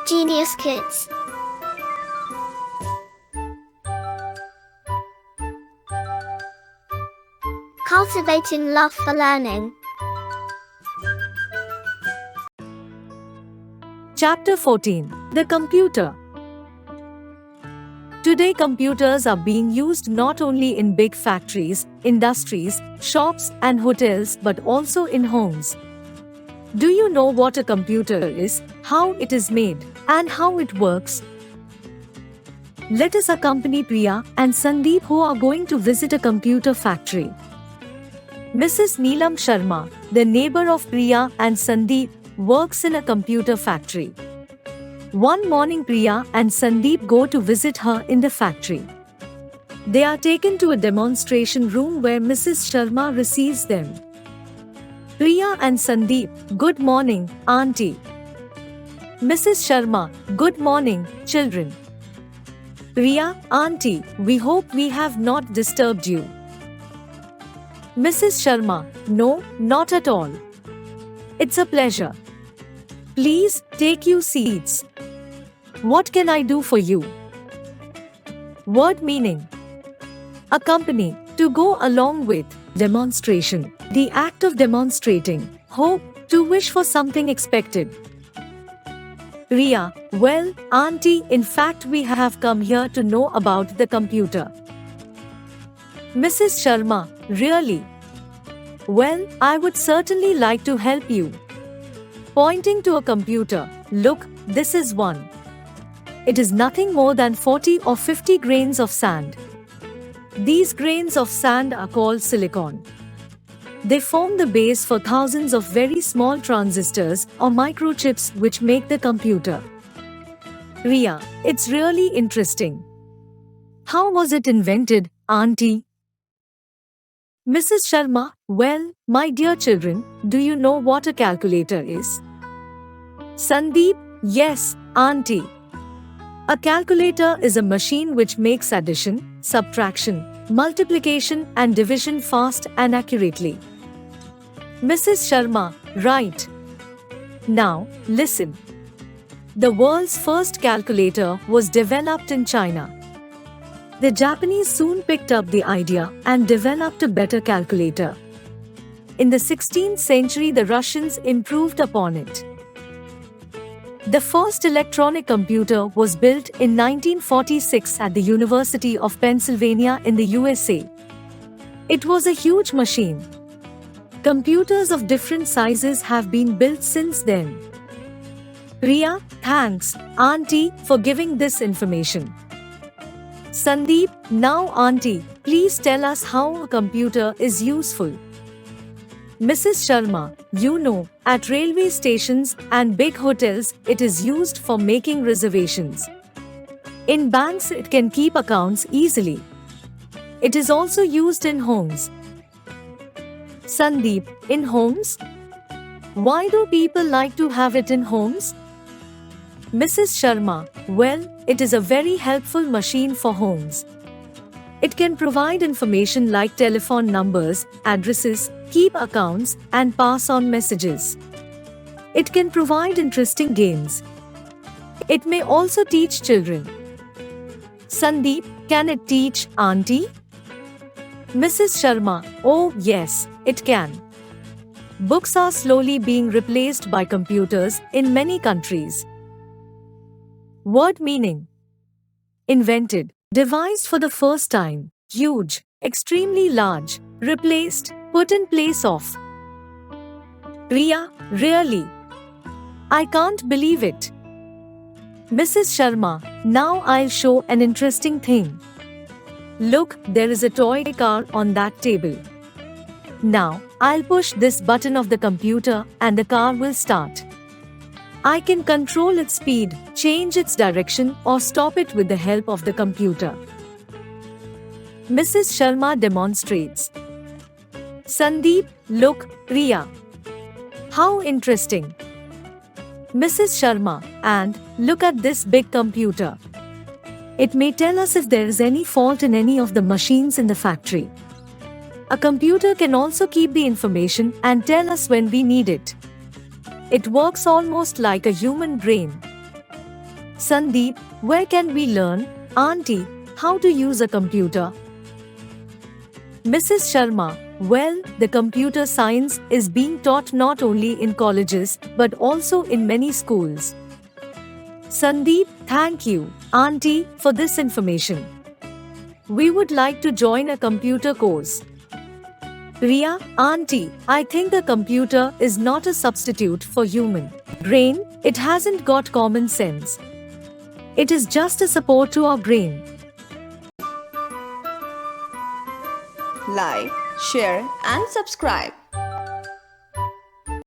Genius Kids. Cultivating love for learning. Chapter 14. The Computer. Today computers are being used not only in big factories, industries, shops and hotels but also in homes. Do you know what a computer is, how it is made, and how it works? Let us accompany Priya and Sandeep who are going to visit a computer factory. Mrs. Neelam Sharma, the neighbor of Priya and Sandeep, works in a computer factory. One morning Priya and Sandeep go to visit her in the factory. They are taken to a demonstration room where Mrs. Sharma receives them. Priya and Sandeep, good morning, Auntie. Mrs. Sharma, good morning, children. Priya, Auntie, we hope we have not disturbed you. Mrs. Sharma, no, not at all. It's a pleasure. Please, take your seats. What can I do for you? Word meaning. Accompany, to go along with, demonstration, the act of demonstrating, hope, to wish for something expected. Priya, well, Auntie, in fact we have come here to know about the computer. Mrs. Sharma, really? Well, I would certainly like to help you. Pointing to a computer, look, this is one. It is nothing more than 40 or 50 grains of sand. These grains of sand are called silicon. They form the base for thousands of very small transistors or microchips which make the computer. Priya, it's really interesting. How was it invented, Auntie? Mrs. Sharma, well, my dear children, do you know what a calculator is? Sandeep, yes, Auntie. A calculator is a machine which makes addition, subtraction, multiplication and division fast and accurately. Mrs. Sharma, right. Now, listen. The world's first calculator was developed in China. The Japanese soon picked up the idea and developed a better calculator. In the 16th century, the Russians improved upon it. The first electronic computer was built in 1946 at the University of Pennsylvania in the USA. It was a huge machine. Computers of different sizes have been built since then. Priya, thanks, Auntie, for giving this information. Sandeep, now Auntie, please tell us how a computer is useful. Mrs. Sharma, you know, at railway stations and big hotels, it is used for making reservations. In banks, it can keep accounts easily. It is also used in homes. Sandeep, in homes? Why do people like to have it in homes? Mrs. Sharma, well, it is a very helpful machine for homes. It can provide information like telephone numbers, addresses, keep accounts, and pass on messages. It can provide interesting games. It may also teach children. Sandeep, can it teach, Auntie? Mrs. Sharma, oh yes, it can. Books are slowly being replaced by computers in many countries. Word meaning. Invented, devised for the first time, huge, extremely large, replaced, put in place of. Priya, really? I can't believe it. Mrs. Sharma, now I'll show an interesting thing. Look, there is a toy car on that table. Now, I'll push this button of the computer and the car will start. I can control its speed, change its direction or stop it with the help of the computer. Mrs. Sharma demonstrates. Sandeep, look, Priya. How interesting. Mrs. Sharma, and look at this big computer. It may tell us if there is any fault in any of the machines in the factory. A computer can also keep the information and tell us when we need it. It works almost like a human brain. Sandeep, where can we learn, Auntie, how to use a computer? Mrs. Sharma, well, the computer science is being taught not only in colleges but also in many schools. Sandeep, thank you, Auntie, for this information. We would like to join a computer course. Riya, Auntie, I think a computer is not a substitute for human brain. It hasn't got common sense. It is just a support to our brain. Like, share and subscribe.